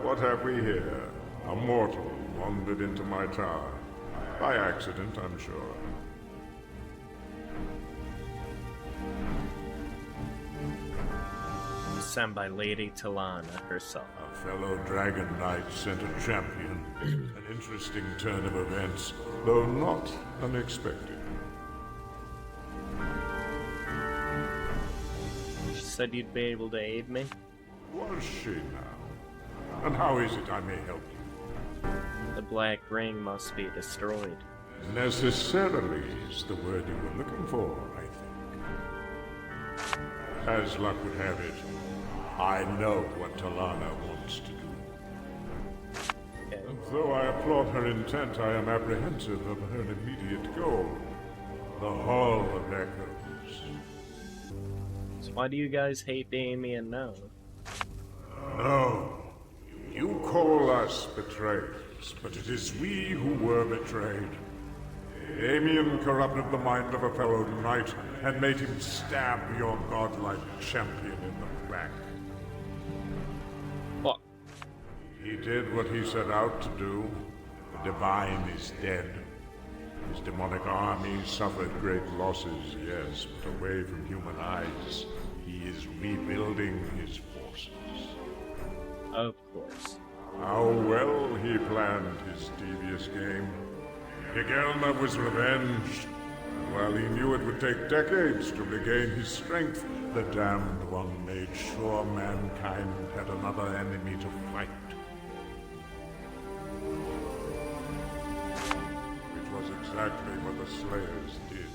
What have we here? A mortal wandered into my tower. By accident, I'm sure. Sent by Lady Talana herself. A fellow dragon knight sent a champion. An interesting turn of events, though not unexpected. She said you'd be able to aid me? Was she now? And how is it I may help you? The Black Ring must be destroyed. Necessarily is the word you were looking for, I think. As luck would have it, I know what Talana wants to do. Okay. Though I applaud her intent, I am apprehensive of her immediate goal. The Hall of Echoes. So why do you guys hate Damien now? No. You call us betrayers, but it is we who were betrayed. Damien corrupted the mind of a fellow knight and made him stab your godlike champion in the back. What? He did what he set out to do. The Divine is dead. His demonic army suffered great losses, yes, but away from human eyes. He is rebuilding his forces. Of course. How well he planned his devious game. Higelna was revenged. While he knew it would take decades to regain his strength, the Damned One made sure mankind had another enemy to fight. Which was exactly what the Slayers did.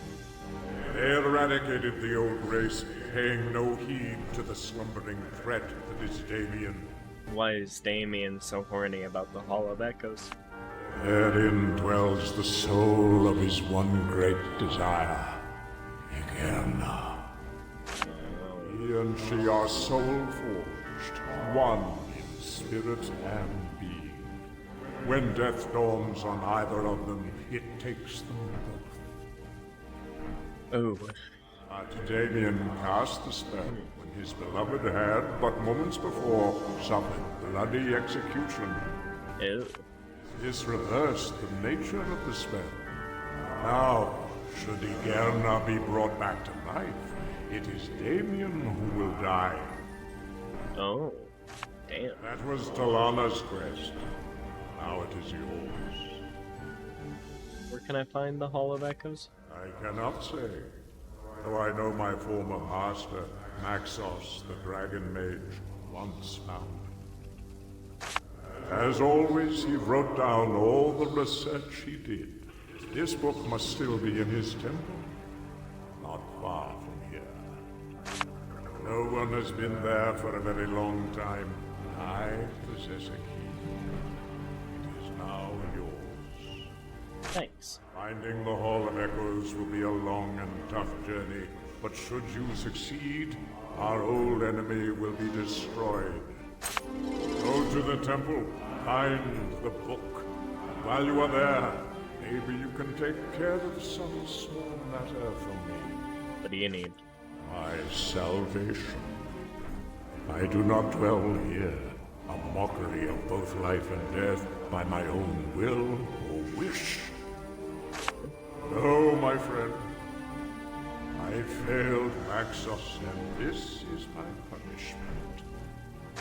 They eradicated the old race, paying no heed to the slumbering threat that is Damien. Why is Damien so horny about the Hall of Echoes? Therein dwells the soul of his one great desire, Higelna. He and she are soul-forged, one in spirit and being. When death dawns on either of them, it takes them both. Oh. But Damien cast the spell when his beloved had, but moments before, suffered bloody execution. Ew. This reversed the nature of the spell. Now, should Higelna be brought back to life, it is Damien who will die. Oh. Damn. That was Talana's quest. Now it is yours. Where can I find the Hall of Echoes? I cannot say, though I know my former master, Maxos, the Dragon Mage, once found it. As always, he wrote down all the research he did. This book must still be in his temple, not far from here. No one has been there for a very long time. I possess a key. It is now yours. Thanks. Finding the Hall of Echoes will be a long and tough journey, but should you succeed, our old enemy will be destroyed. Go to the temple, find the book. While you are there, maybe you can take care of some small matter for me. What do you need? My salvation. I do not dwell here, a mockery of both life and death, by my own will or wish. No, my friend. I failed Maxos, and this is my punishment.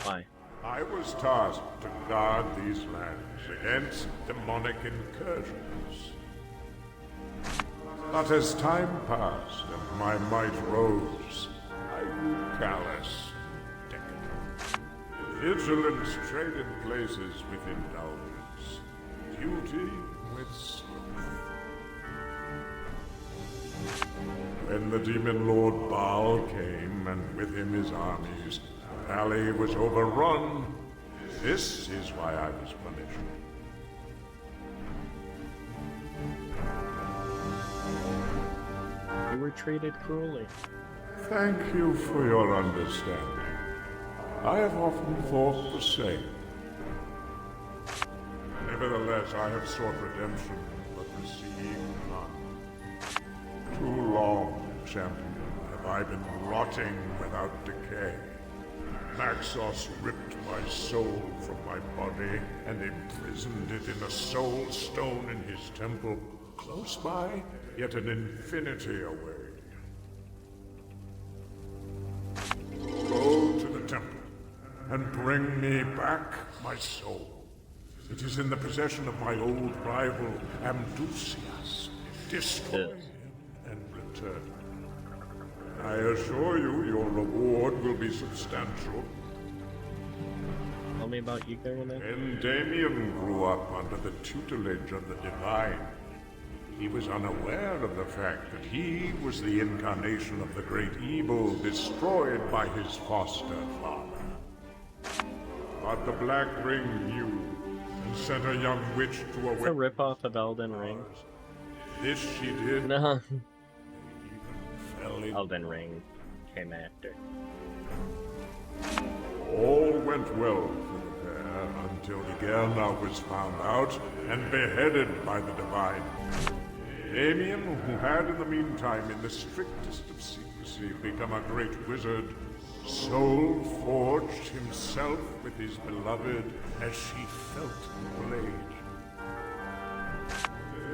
Why? I was tasked to guard these lands against demonic incursions. But as time passed and my might rose, I grew callous, decadent. Vigilance traded places with indulgence, duty with sloth. When the demon lord Baal came, and with him his armies, the valley was overrun. This is why I was punished. You were treated cruelly. Thank you for your understanding. I have often thought the same. Nevertheless, I have sought redemption, but received none. Too long, champion, have I been rotting without decay. Maxos ripped my soul from my body and imprisoned it in a soul stone in his temple, close by, yet an infinity away. Go to the temple and bring me back my soul. It is in the possession of my old rival, Amdusias. Destroy him and return. I assure you, your reward will be substantial. Tell me about you going there. When Damien grew up under the tutelage of the Divine, he was unaware of the fact that he was the incarnation of the great evil destroyed by his foster father. But the Black Ring knew and sent a young witch to It's a ripoff of Elden Ring. This she did. No. Fell in. Elden Ring came after. All went well for the pair until Igerna was found out and beheaded by the Divine. Damien, who had in the meantime, in the strictest of secrecy, become a great wizard, soul forged himself with his beloved as she felt the blade.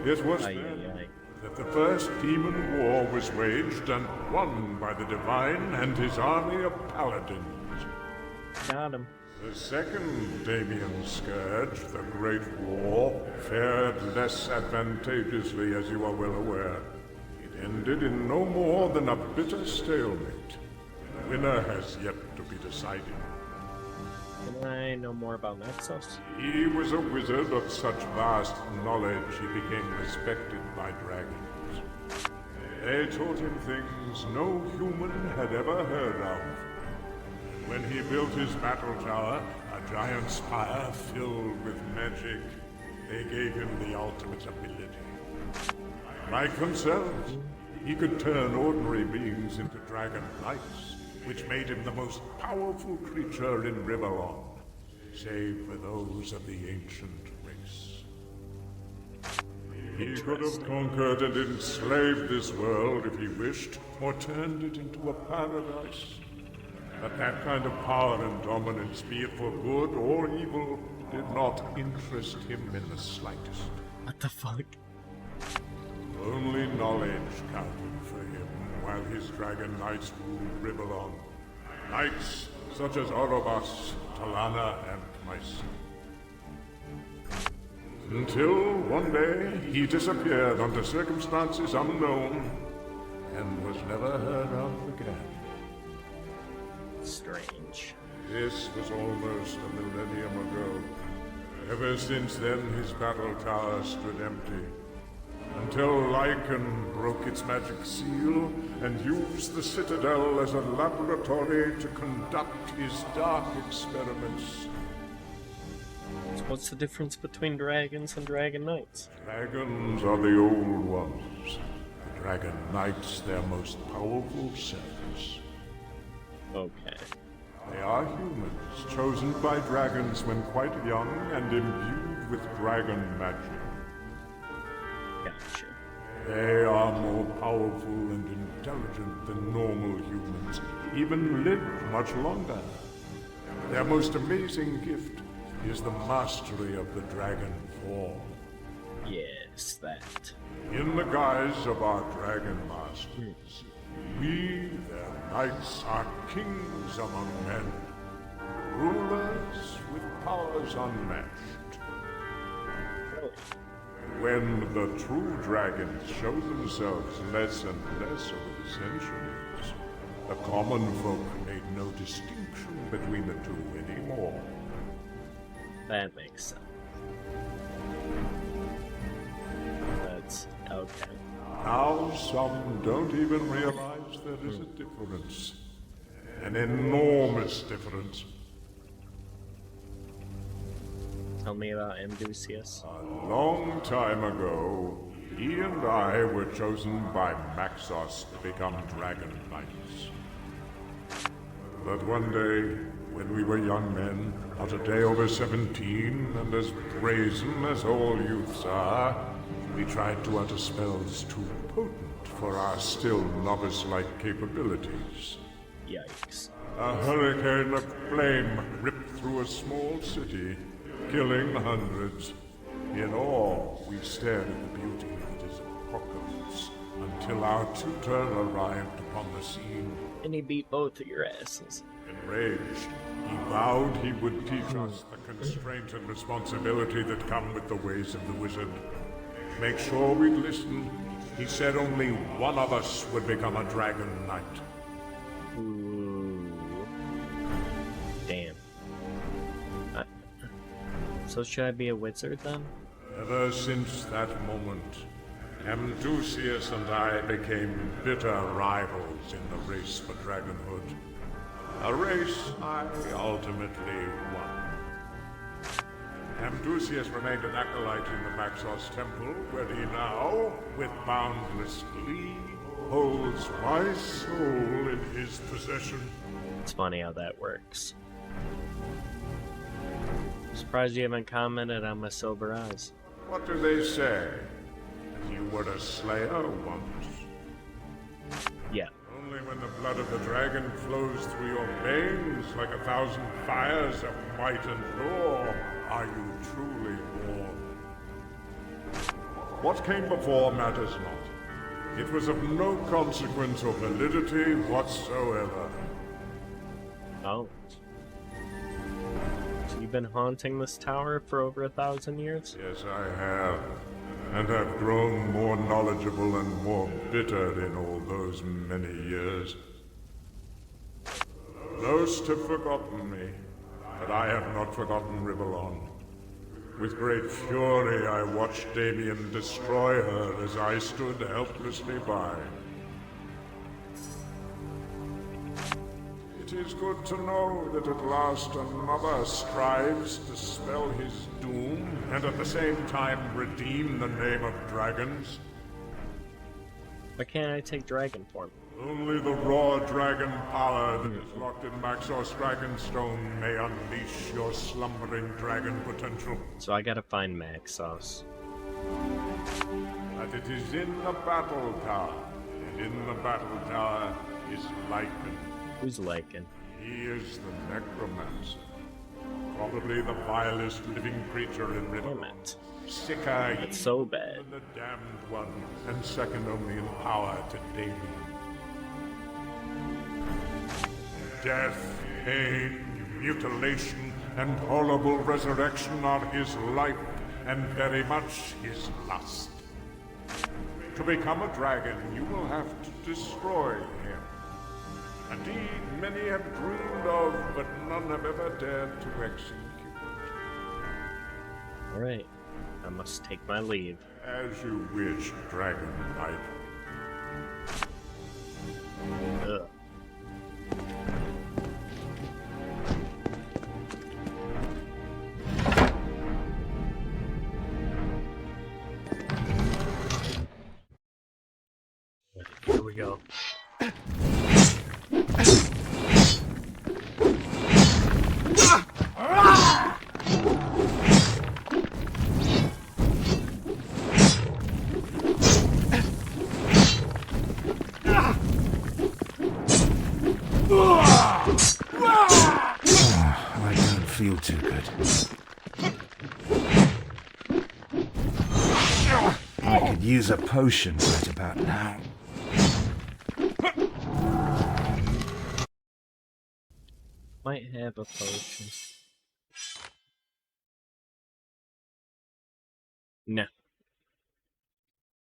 It was then that the first demon war was waged and won by the Divine and his army of paladins. Got him. The second Damien Scourge, the Great War, fared less advantageously, as you are well aware. It ended in no more than a bitter stalemate. The winner has yet to be decided. Can I know more about Maxos? He was a wizard of such vast knowledge he became respected by dragons. They taught him things no human had ever heard of. When he built his battle tower, a giant spire filled with magic, they gave him the ultimate ability. Like themselves, he could turn ordinary beings into dragon knights, which made him the most powerful creature in Riverlong, save for those of the ancient race. He could have conquered and enslaved this world if he wished, or turned it into a paradise. But that kind of power and dominance, be it for good or evil, did not interest him in the slightest. What the fuck? Only knowledge counted for him while his dragon knights ruled Riverlong. Knights such as Lovis, Talana, and myself. Until one day he disappeared under circumstances unknown and was never heard of again. Strange. This was almost a millennium ago. Ever since then, his battle tower stood empty. Until Lycan broke its magic seal and used the citadel as a laboratory to conduct his dark experiments. So what's the difference between dragons and dragon knights? Dragons are the old ones. The dragon knights their most powerful selves. Okay. They are humans, chosen by dragons when quite young and imbued with dragon magic. Gotcha. They are more powerful and intelligent than normal humans, even live much longer. Their most amazing gift is the mastery of the dragon form. Yes, that. In the guise of our dragon masters, we, their knights, are kings among men, rulers with powers unmatched. Oh, When the true dragons show themselves less and less over the centuries, the common folk made no distinction between the two anymore. that makes sense. That's okay. Now some don't even realize there is a difference. An enormous difference. Tell me about Amdusias. A long time ago, he and I were chosen by Maxos to become dragon knights. But one day, when we were young men, not a day over 17, and as brazen as all youths are, we tried to utter spells too potent for our still novice-like capabilities. Yikes. A hurricane of flame ripped through a small city, killing hundreds. In awe, we stared at the beauty of this apocalypse until our tutor arrived upon the scene. And he beat both of your asses. Enraged, he vowed he would teach us the constraint and responsibility that come with the ways of the wizard. Make sure we listen. He said only one of us would become a dragon knight. Ooh. Damn. So should I be a wizard then? Ever since that moment, Amdusias and I became bitter rivals in the race for dragonhood. A race I ultimately won. Amdusias remained an acolyte in the Maxos Temple, where he now, with boundless glee, holds my soul in his possession. It's funny how that works. I'm surprised you haven't commented on my sober eyes. What do they say? That you were a slayer once? Yeah. Only when the blood of the dragon flows through your veins like 1,000 fires of might and lore are you truly born. What came before matters not. It was of no consequence or validity whatsoever. Oh. So you've been haunting this tower for over 1,000 years? Yes, I have. And have grown more knowledgeable and more bitter in all those many years. Most have forgotten me, but I have not forgotten Rivalon. With great fury I watched Damien destroy her as I stood helplessly by. It is good to know that at last another strives to spell his doom and at the same time redeem the name of dragons. Why can't I take dragon form? Only the raw dragon power that is locked in Maxos Dragonstone may unleash your slumbering dragon potential. So I gotta find Maxos. But it is in the battle tower, and in the battle tower is Lycan. Who's Lycan? He is the necromancer. Probably the vilest living creature in Damn Rhode. it. Sicker That's so bad. than the damned one, and second only in power to Damien. Death, pain, mutilation, and horrible resurrection are his life, and very much his lust. To become a dragon, you will have to destroy him. A deed many have dreamed of, but none have ever dared to execute. Alright. I must take my leave. As you wish, Dragon Knight. Ugh. Here we go. I don't feel too good. I could use a potion right about now. Might have a potion. No.